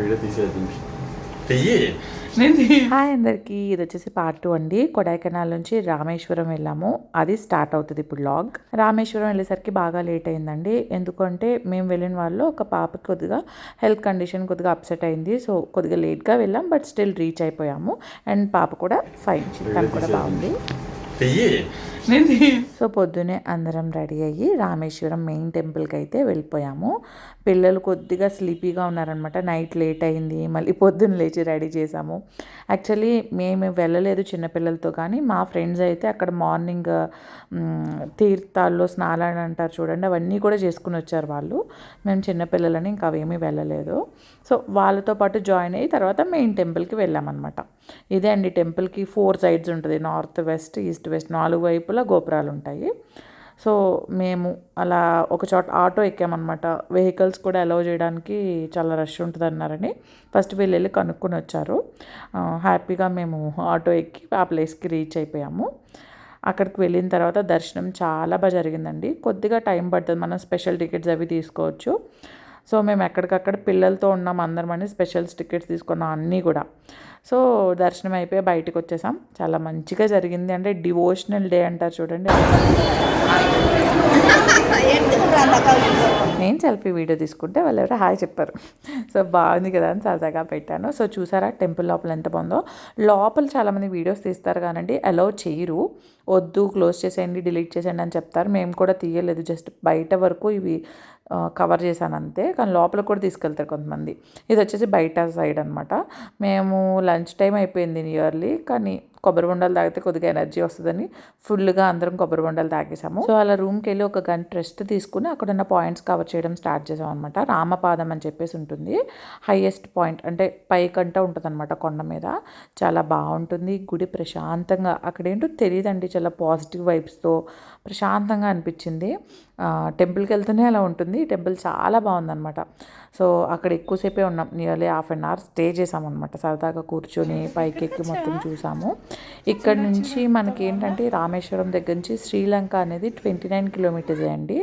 Video తీసేది hi అందరికీ, ఇది వచ్చేసి పార్ట్ 2 అండి. కొడైకెనాల్ నుంచి రామేశ్వరం వెళ్ళాము. అది స్టార్ట్ అవుతుంది ఇప్పుడు లాగ్. రామేశ్వరం వెళ్ళేసరికి బాగా లేట్ అయిందండి. ఎందుకంటే మేము వెళ్ళిన వాళ్ళు ఒక పాపకి కొద్దిగా హెల్త్ కండిషన్ కొద్దిగా అప్సెట్ అయింది. సో కొద్దిగా లేట్గా వెళ్ళాం, బట్ స్టిల్ రీచ్ అయిపోయాము. అండ్ పాప కూడా ఫైన్, తను కూడా బాగుంది. సో పొద్దునే అందరం రెడీ అయ్యి రామేశ్వరం మెయిన్ టెంపుల్కి అయితే వెళ్ళిపోయాము. పిల్లలు కొద్దిగా స్లీపీగా ఉన్నారనమాట. నైట్ లేట్ అయింది, మళ్ళీ పొద్దున్న లేచి రెడీ చేసాము. యాక్చువల్లీ మేము వెళ్ళలేదు చిన్నపిల్లలతో, కానీ మా ఫ్రెండ్స్ అయితే అక్కడ మార్నింగ్ తీర్థాల్లో స్నానాలు అంటారు చూడండి, అవన్నీ కూడా చేసుకుని వచ్చారు వాళ్ళు. మేము చిన్నపిల్లలని ఇంకా అవేమీ వెళ్ళలేదు. సో వాళ్ళతో పాటు జాయిన్ అయ్యి తర్వాత మెయిన్ టెంపుల్కి వెళ్ళామన్నమాట. ఇదే అండి టెంపుల్కి 4 సైడ్స్ ఉంటుంది, నార్త్ వెస్ట్ ఈస్ట్ వెస్ట్ 4 వైపులా గోపురాలు ఉంటాయి. సో మేము అలా ఒక చోట ఆటో ఎక్కామన్నమాట. వెహికల్స్ కూడా అలౌ చేయడానికి చాలా రష్ ఉంటుంది అన్నారని ఫస్ట్ వీళ్ళు వెళ్ళి కనుక్కొని వచ్చారు. హ్యాపీగా మేము ఆటో ఎక్కి ఆ ప్లేస్కి రీచ్ అయిపోయాము. అక్కడికి వెళ్ళిన తర్వాత దర్శనం చాలా బాగా జరిగిందండి. కొద్దిగా టైం పడుతుంది, మనం స్పెషల్ టికెట్స్ అవి తీసుకోవచ్చు. సో మేము ఎక్కడికక్కడ పిల్లలతో ఉన్నాం అందరమని స్పెషల్స్ టికెట్స్ తీసుకున్నాం అన్నీ కూడా. సో దర్శనం అయిపోయి బయటకు వచ్చేసాం. చాలా మంచిగా జరిగింది. అంటే డివోషనల్ డే అంటారు చూడండి. నేను సెల్ఫీ వీడియో తీసుకుంటే వాళ్ళు ఎవరో హాయ్ చెప్పారు. సో బాగుంది కదా అని సరదాగా పెట్టాను. సో చూసారా టెంపుల్ లోపల ఎంత బాగుందో. లోపల చాలామంది వీడియోస్ తీస్తారు కానండి అలౌ చేయరు. వద్దు, క్లోజ్ చేసేయండి, డిలీట్ చేసేయండి అని చెప్తారు. మేము కూడా తీయలేదు, జస్ట్ బయట వరకు ఇవి కవర్ చేశాను అంతే. కానీ లోపల కూడా తీసుకెళ్తారు కొంతమంది. ఇది వచ్చేసి బయట సైడ్ అనమాట. మేము లంచ్ టైం అయిపోయింది నియర్లీ, కానీ కొబ్బరి బొండాలు తాగితే కొద్దిగా ఎనర్జీ వస్తుందని ఫుల్గా అందరం కొబ్బరి బొండాలు తాగేసాము. సో అలా రూమ్కి వెళ్ళి ఒక గంట రెస్ట్ తీసుకుని అక్కడ ఉన్న పాయింట్స్ కవర్ చేయడం స్టార్ట్ చేసాం అనమాట. రామపాదం అని చెప్పేసి ఉంటుంది, హైయెస్ట్ పాయింట్, అంటే పైకంట ఉంటుంది అనమాట కొండ మీద. చాలా బాగుంటుంది గుడి, ప్రశాంతంగా. అక్కడ ఏంటో తెలియదండి, చాలా పాజిటివ్ వైబ్స్తో ప్రశాంతంగా అనిపించింది. టెంపుల్కి వెళ్తూనే అలా ఉంటుంది. టెంపుల్ చాలా బాగుందన్నమాట. సో అక్కడ ఎక్కువసేపే ఉన్నాం, నియర్లీ ½ అన్ అవర్ స్టే చేసామన్నమాట. సరదాగా కూర్చొని పైకి ఎక్కి మొత్తం చూసాము. ఇక్కడ నుంచి మనకి ఏంటంటే రామేశ్వరం దగ్గర నుంచి శ్రీలంక అనేది 29 కిలోమీటర్స్ అండి.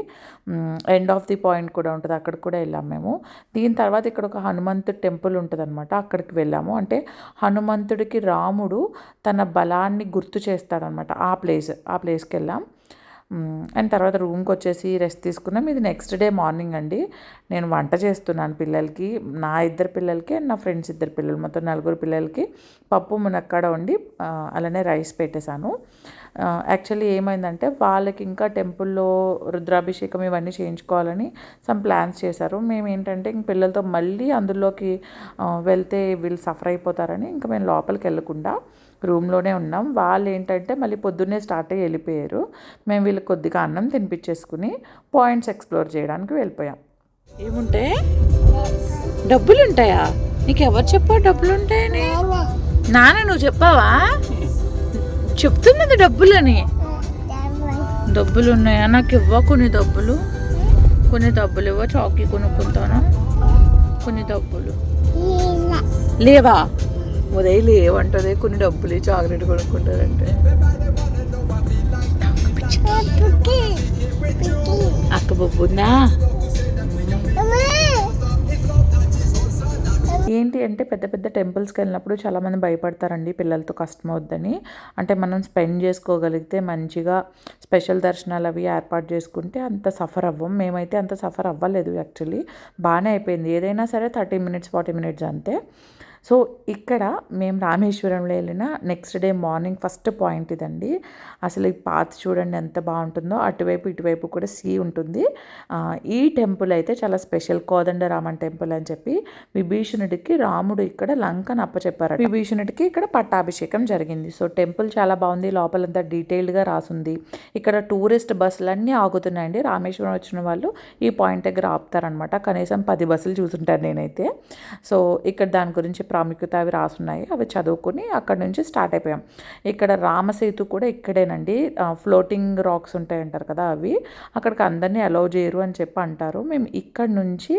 ఎండ్ ఆఫ్ ది పాయింట్ కూడా ఉంటుంది, అక్కడికి కూడా వెళ్ళాము మేము. దీని తర్వాత ఇక్కడ ఒక హనుమంతుడి టెంపుల్ ఉంటుంది అనమాట, అక్కడికి వెళ్ళాము. అంటే హనుమంతుడికి రాముడు తన బలాన్ని గుర్తు చేస్తాడనమాట. ఆ ప్లేస్కి వెళ్ళాం. అండ్ తర్వాత రూమ్కి వచ్చేసి రెస్ట్ తీసుకున్నాం. ఇది నెక్స్ట్ డే మార్నింగ్ అండి. నేను వంట చేస్తున్నాను పిల్లలకి, నా 2 పిల్లలకి అండ్ నా ఫ్రెండ్స్ 2 పిల్లలు, మొత్తం 4 పిల్లలకి పప్పు మునక్కాడ వండి అలానే రైస్ పెట్టేశాను. యాక్చువల్లీ ఏమైందంటే వాళ్ళకి ఇంకా టెంపుల్లో రుద్రాభిషేకం ఇవన్నీ చేయించుకోవాలని సమ్ ప్లాన్స్ చేశారు. మేము ఏంటంటే ఇంక పిల్లలతో మళ్ళీ అందులోకి వెళ్తే వీళ్ళు సఫర్ అయిపోతారని ఇంకా మేము లోపలికి వెళ్ళకుండా రూమ్లోనే ఉన్నాం. వాళ్ళు ఏంటంటే మళ్ళీ పొద్దున్నే స్టార్ట్ అయ్యి వెళ్ళిపోయారు. మేము వీళ్ళకి కొద్దిగా అన్నం తినిపించేసుకుని పాయింట్స్ ఎక్స్ప్లోర్ చేయడానికి వెళ్ళిపోయాం. ఏముంటాయి? డబ్బులు ఉంటాయా? నీకు ఎవరు చెప్పావు డబ్బులు ఉంటాయని? నాన్న నువ్వు చెప్పావా? చెప్తున్నది డబ్బులని. డబ్బులు ఉన్నాయా? నాకు ఇవ్వ కొన్ని డబ్బులు ఇవ్వ, చాకీ కొనుక్కుంటాను. కొన్ని డబ్బులు లేవా? ఉదయం లేవంటుంది, కొన్ని డబ్బులు చాక్లెట్ కొనుక్కుంటారంటే. అక్క బొబ్బుందా? ఏంటి అంటే పెద్ద పెద్ద టెంపుల్స్కి వెళ్ళినప్పుడు చాలామంది భయపడతారండి పిల్లలతో కష్టం అవుద్దని. అంటే మనం స్పెండ్ చేసుకోగలిగితే మంచిగా స్పెషల్ దర్శనాలు అవి ఏర్పాటు చేసుకుంటే అంత సఫర్ అవ్వం. మేమైతే అంత సఫర్ అవ్వలేదు యాక్చువల్లీ, బాగానే అయిపోయింది. ఏదైనా సరే 30 మినిట్స్ 40 మినిట్స్ అంతే. సో ఇక్కడ మేము రామేశ్వరంలో వెళ్ళిన next day morning first point ఇదండి. అసలు ఈ పాత్ చూడండి ఎంత బాగుంటుందో. అటువైపు ఇటువైపు కూడా సీ ఉంటుంది. ఈ టెంపుల్ అయితే చాలా స్పెషల్, కోదండరామన్ టెంపుల్ అని చెప్పి. విభీషణుడికి రాముడు ఇక్కడ లంకను అప్పచెప్పారు. విభీషణుడికి ఇక్కడ పట్టాభిషేకం జరిగింది. సో టెంపుల్ చాలా బాగుంది, లోపలంతా డీటెయిల్డ్గా రాసుంది. ఇక్కడ టూరిస్ట్ బస్సులన్నీ ఆగుతున్నాయండి. రామేశ్వరం వచ్చిన వాళ్ళు ఈ పాయింట్ దగ్గర ఆపుతారనమాట. కనీసం 10 బస్సులు చూసుంటారు నేనైతే. సో ఇక్కడ దాని గురించి ప్రాముఖ్యత అవి రాసున్నాయి, అవి చదువుకుని అక్కడ నుంచి స్టార్ట్ అయిపోయాం. ఇక్కడ రామసేతు కూడా ఇక్కడేనండి. ఫ్లోటింగ్ రాక్స్ ఉంటాయంటారు కదా, అవి అక్కడికి అందరినీ అలౌ చేయరు అని చెప్పి అంటారు. మేము ఇక్కడ నుంచి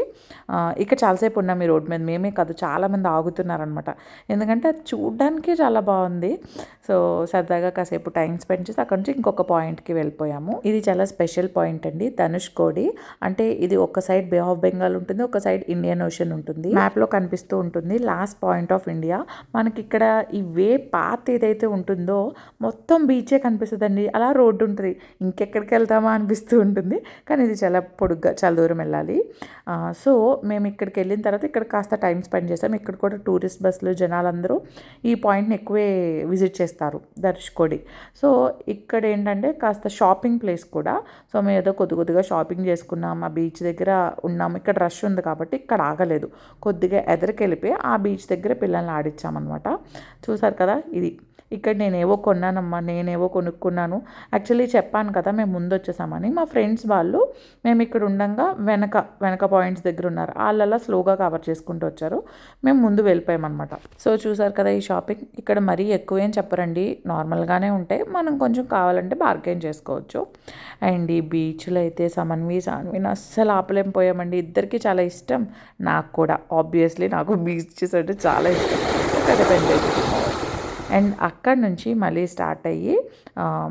ఇక్కడ చాలాసేపు ఉన్నాం ఈ రోడ్ మీద. మేమే కాదు, చాలామంది ఆగుతున్నారనమాట. ఎందుకంటే అది చూడ్డానికి చాలా బాగుంది. సో సరదాగా కాసేపు టైం స్పెండ్ చేసి అక్కడ నుంచి ఇంకొక పాయింట్కి వెళ్ళిపోయాము. ఇది చాలా స్పెషల్ పాయింట్ అండి, ధనుష్కోడి. అంటే ఇది ఒక సైడ్ బే ఆఫ్ బెంగాల్ ఉంటుంది, ఒక సైడ్ ఇండియన్ ఓషన్ ఉంటుంది. మ్యాప్లో కనిపిస్తూ ఉంటుంది లాస్ట్ పాయింట్ ఆఫ్ ఇండియా. మనకి ఇక్కడ ఈ వే పాత్ ఏదైతే ఉంటుందో మొత్తం బీచే కనిపిస్తుందండి. అలా రోడ్డు ఉంటుంది, ఇంకెక్కడికి వెళ్తామా అనిపిస్తూ ఉంటుంది. కానీ ఇది చాలా పొడుగ్గా, చాలా దూరం వెళ్ళాలి. సో మేము ఇక్కడికి వెళ్ళిన తర్వాత ఇక్కడ కాస్త టైం స్పెండ్ చేసాం. ఇక్కడ కూడా టూరిస్ట్ బస్సులు జనాలందరూ ఈ పాయింట్ని ఎక్కువే విజిట్ చేస్తారు, ధనుష్కోడి. సో ఇక్కడ ఏంటంటే కాస్త షాపింగ్ ప్లేస్ కూడా. సో మేము ఏదో కొద్దిగా షాపింగ్ చేసుకున్నాం, ఆ బీచ్ దగ్గర ఉన్నాము. ఇక్కడ రష్ ఉంది కాబట్టి ఇక్కడ ఆగలేదు, కొద్దిగా ఎదరికెళ్ళిపోయి ఆ బీచ్ దగ్గర పిల్లల్ని ఆడిచ్చామన్నమాట. చూసారు కదా, ఇది ఇక్కడ నేనేవో కొన్నానమ్మా, నేనేవో కొనుక్కున్నాను. యాక్చువల్లీ చెప్పాను కదా మేము ముందు వచ్చేసామని. మా ఫ్రెండ్స్ వాళ్ళు మేము ఇక్కడ ఉండగా వెనక పాయింట్స్ దగ్గర ఉన్నారు, వాళ్ళలా స్లోగా కవర్ చేసుకుంటూ వచ్చారు, మేము ముందు వెళ్ళిపోయామన్నమాట. సో చూసారు కదా ఈ షాపింగ్. ఇక్కడ మరీ ఎక్కువేం చెప్పరండి, నార్మల్గానే ఉంటాయి. మనం కొంచెం కావాలంటే బార్గెన్ చేసుకోవచ్చు. అండ్ ఈ బీచ్లో అయితే సాన్విని అస్సలు ఆపలేం పోయామండి. ఇద్దరికి చాలా ఇష్టం, నాకు కూడా ఆబ్వియస్లీ. నాకు బీచెస్ అంటే చాలా ఇష్టం. ఎంజాయ్ చేస్తాం. అండ్ అక్కడ నుంచి మళ్ళీ స్టార్ట్ అయ్యి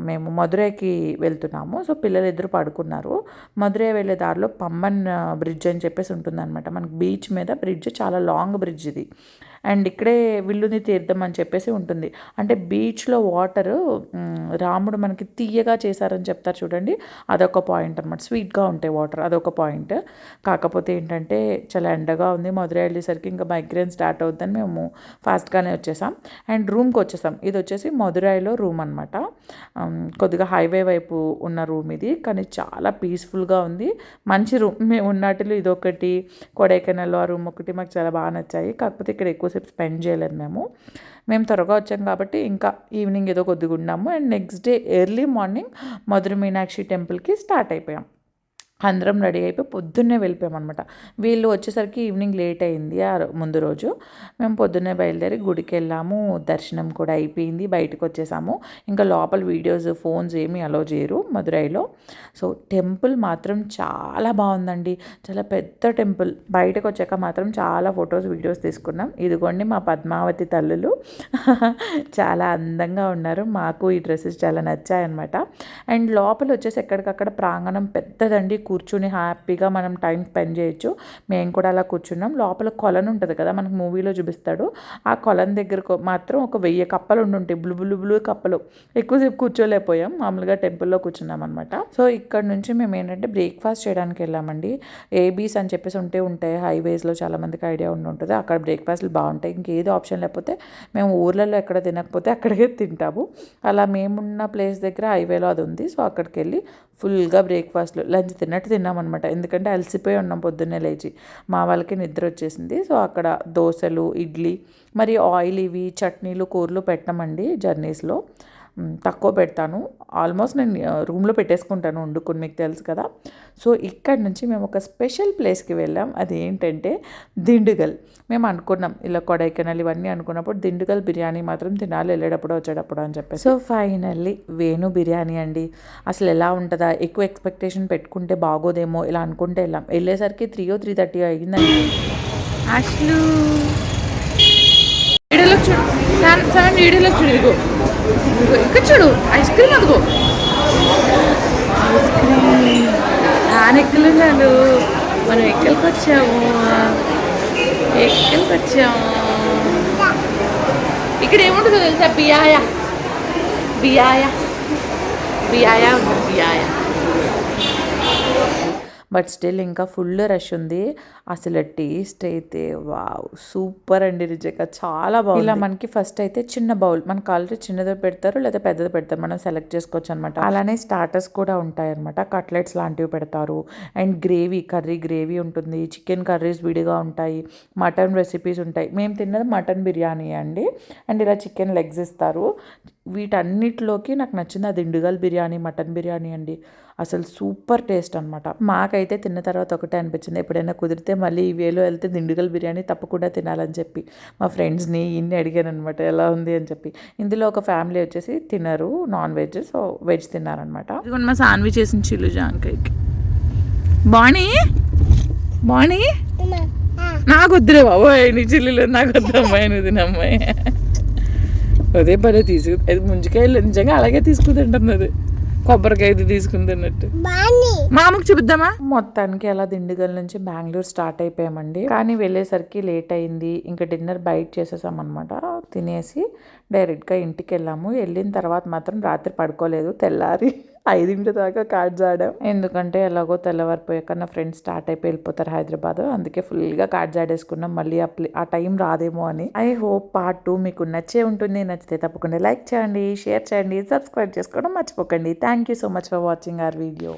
మేము మధురైకి వెళ్తున్నాము. సో పిల్లలు ఇద్దరు పడుకున్నారు. మధురై వెళ్ళే దారిలో పంబన్ బ్రిడ్జ్ అని చెప్పేసి ఉంటుందన్నమాట. మనకి బీచ్ మీద బ్రిడ్జ్, చాలా లాంగ్ బ్రిడ్జ్ ఇది. అండ్ ఇక్కడే విల్లుని తీర్థం అని చెప్పేసి ఉంటుంది. అంటే బీచ్లో వాటరు రాముడు మనకి తీయగా చేశారని చెప్తారు చూడండి, అదొక పాయింట్ అనమాట. స్వీట్గా ఉంటాయి వాటర్, అదొక పాయింట్. కాకపోతే ఏంటంటే చాలా ఎండగా ఉంది. మధురై వెళ్ళేసరికి ఇంకా మైగ్రేన్ స్టార్ట్ అవుతుందని మేము ఫాస్ట్గానే వచ్చేసాం. అండ్ రూమ్కి వచ్చేసాం. ఇది వచ్చేసి మధురైలో రూమ్ అనమాట. కొద్దిగా హైవే వైపు ఉన్న రూమ్ ఇది, కానీ చాలా పీస్ఫుల్గా ఉంది. మంచి రూమ్. మేము ఉన్నట్లు ఇదొకటి, కొడైకెనాల్లో ఆ రూమ్ ఒకటి మాకు చాలా బాగా నచ్చాయి. కాకపోతే ఇక్కడ ఎక్కువసేపు స్పెండ్ చేయలేదు. మేము త్వరగా వచ్చాం కాబట్టి ఇంకా ఈవినింగ్ ఏదో కొద్దిగా ఉన్నాము. And next day early morning Madurai Meenakshi టెంపుల్కి స్టార్ట్ అయిపోయాం. అందరం రెడీ అయిపోయి పొద్దున్నే వెళ్ళిపోయాం అనమాట. వీళ్ళు వచ్చేసరికి ఈవినింగ్ లేట్ అయింది ముందు రోజు. మేము పొద్దున్నే బయలుదేరి గుడికి వెళ్ళాము, దర్శనం కూడా అయిపోయింది, బయటకు వచ్చేసాము. ఇంకా లోపల వీడియోస్, ఫోన్స్ ఏమీ అలో చేయరు మధురైలో. సో టెంపుల్ మాత్రం చాలా బాగుందండి, చాలా పెద్ద టెంపుల్. బయటకు వచ్చాక మాత్రం చాలా ఫొటోస్, వీడియోస్ తీసుకున్నాం. ఇదిగోండి మా పద్మావతి తల్లులు చాలా అందంగా ఉన్నారు. మాకు ఈ డ్రెస్సెస్ చాలా నచ్చాయన్నమాట. అండ్ లోపల వచ్చేసి ఎక్కడికక్కడ ప్రాంగణం పెద్దదండి, కూర్చుని హ్యాపీగా మనం టైం స్పెండ్ చేయొచ్చు. మేము కూడా అలా కూర్చున్నాం. లోపల కొలను ఉంటుంది కదా, మనకు మూవీలో చూపిస్తాడు, ఆ కొలను దగ్గర మాత్రం ఒక 1000 కప్పలు ఉండుంటాయి, బ్లూ కప్పలు. ఎక్కువసేపు కూర్చోలేకపోయాం, మామూలుగా టెంపుల్లో కూర్చున్నాం అనమాట. సో ఇక్కడ నుంచి మేము ఏంటంటే బ్రేక్ఫాస్ట్ చేయడానికి వెళ్ళామండి. ఏబీస్ అని చెప్పేసి ఉంటాయి హైవేస్లో, చాలామందికి ఐడియా ఉంటుంది. అక్కడ బ్రేక్ఫాస్ట్లు బాగుంటాయి. ఇంకేది ఆప్షన్ లేకపోతే మేము ఊర్లలో ఎక్కడ తినకపోతే అక్కడికే తింటాము. అలా మేమున్న ప్లేస్ దగ్గర హైవేలో అది ఉంది. సో అక్కడికి వెళ్ళి ఫుల్గా బ్రేక్ఫాస్ట్లు, లంచ్ తిన్నట్టు తిన్నామన్నమాట. ఎందుకంటే అలసిపోయి ఉన్నాం పొద్దున్నే లేచి. మా వాళ్ళకి నిద్ర వచ్చేసింది. సో అక్కడ దోశలు, ఇడ్లీ, మరి ఆయిల్ ఇవి చట్నీలు, కూరలు పెట్టమండి జర్నీస్లో. తక్కువ పెడతాను, ఆల్మోస్ట్ నేను రూమ్లో పెట్టేసుకుంటాను వండుకొని, మీకు తెలుసు కదా. సో ఇక్కడ నుంచి మేము ఒక స్పెషల్ ప్లేస్కి వెళ్ళాం. అది ఏంటంటే దిండుగల్. మేము అనుకున్నాం ఇలా కొడైకెనాల్ ఇవన్నీ అనుకున్నప్పుడు దిండుగల్ బిర్యానీ మాత్రం తినాలి వెళ్ళేటప్పుడు వచ్చేటప్పుడు అని చెప్పేసి. సో ఫైనల్లీ వేణు బిర్యానీ అండి. అసలు ఎలా ఉంటుందా, ఎక్కువ ఎక్స్పెక్టేషన్ పెట్టుకుంటే బాగోదేమో ఇలా అనుకుంటే వెళ్ళేసరికి 3:30 అయ్యిందండి. అసలు వీడియోలో చూడు, 7 వీడియోలో చూడు, ఇదిగో ఇక్కడ చూడు, ఐస్ క్రీమ్ అదిగో, ఐస్ క్రీమ్ నానెక్కలున్నాను. మనం ఎక్కడికి వచ్చాము, ఇక్కడ ఏముంటుందో తెలుసా, బియాయా ఉంటుంది, బియాయా. బట్ స్టిల్ ఇంకా ఫుల్ రష్ ఉంది. అసలు టేస్ట్ అయితే వావ్, సూపర్ అండి, నిజంగా చాలా బాగుంది. ఇలా మనకి ఫస్ట్ అయితే చిన్న బౌల్, మనకు ఆల్రెడీ చిన్నది పెడతారు లేదా పెద్దది పెడతారు, మనం సెలెక్ట్ చేసుకోవచ్చు అనమాట. అలానే స్టార్టర్స్ కూడా ఉంటాయి అనమాట, కట్లెట్స్ లాంటివి పెడతారు. అండ్ కర్రీ గ్రేవీ ఉంటుంది, చికెన్ కర్రీస్ విడిగా ఉంటాయి, మటన్ రెసిపీస్ ఉంటాయి. మేము తిన్నది మటన్ బిర్యానీ అండి. అండ్ ఇలా చికెన్ లెగ్స్ ఇస్తారు. వీటన్నిటిలోకి నాకు నచ్చింది అది దిండుగల్ బిర్యానీ, మటన్ బిర్యానీ అండి. అసలు సూపర్ టేస్ట్ అనమాట. మాకైతే తిన్న తర్వాత ఒకటే అనిపించింది, ఎప్పుడైనా కుదిరితే మళ్ళీ ఈ వేలో వెళ్తే దిండుగల్ బిర్యానీ తప్పకుండా తినాలని చెప్పి మా ఫ్రెండ్స్ని ఇన్ని అడిగాను అనమాట ఎలా ఉంది అని చెప్పి. ఇందులో ఒక ఫ్యామిలీ వచ్చేసి తినరు నాన్ వెజ్, సో వెజ్ తిన్నారనమాట. ఇదిగోండి మా సాన్వి చేసిన చిల్లు జాంకాయకి. బాణీ బాణీ నాకు వద్దులే బాబోయ్, నీ చిల్లులు నాకు వద్దు అమ్మాయి, నువ్వు తినమ్మాయి. అదే పదే అది ముంజికాయలు నిజంగా అలాగే తీసుకుంటుంటుంది, కొబ్బరికాయ తీసుకుంటున్నట్టు. మామకు చూపిద్దామా. మొత్తానికి అలా దిండుగల్ నుంచి బెంగళూరు స్టార్ట్ అయిపోయామండి. కానీ వెళ్ళేసరికి లేట్ అయింది. ఇంకా డిన్నర్ బయట చేసేసాం అనమాట. తినేసి డైరెక్ట్గా ఇంటికి వెళ్ళాము. వెళ్ళిన తర్వాత మాత్రం రాత్రి పడుకోలేదు, తెల్లారి 5 దాకా కార్డ్స్ ఆడాం. ఎందుకంటే ఎలాగో తెల్లవారిపోయాక నా ఫ్రెండ్స్ స్టార్ట్ అయిపోయి వెళ్ళిపోతారు హైదరాబాద్, అందుకే ఫుల్గా కార్డ్స్ ఆడేసుకున్నాం. మళ్ళీ ఆ టైం రాదేమో అని. ఐ హోప్ పార్ట్ 2 మీకు నచ్చే ఉంటుంది. నచ్చితే తప్పకుండా లైక్ చేయండి, షేర్ చేయండి, సబ్స్క్రైబ్ చేసుకోవడం మర్చిపోకండి. Thank you so much for watching our video.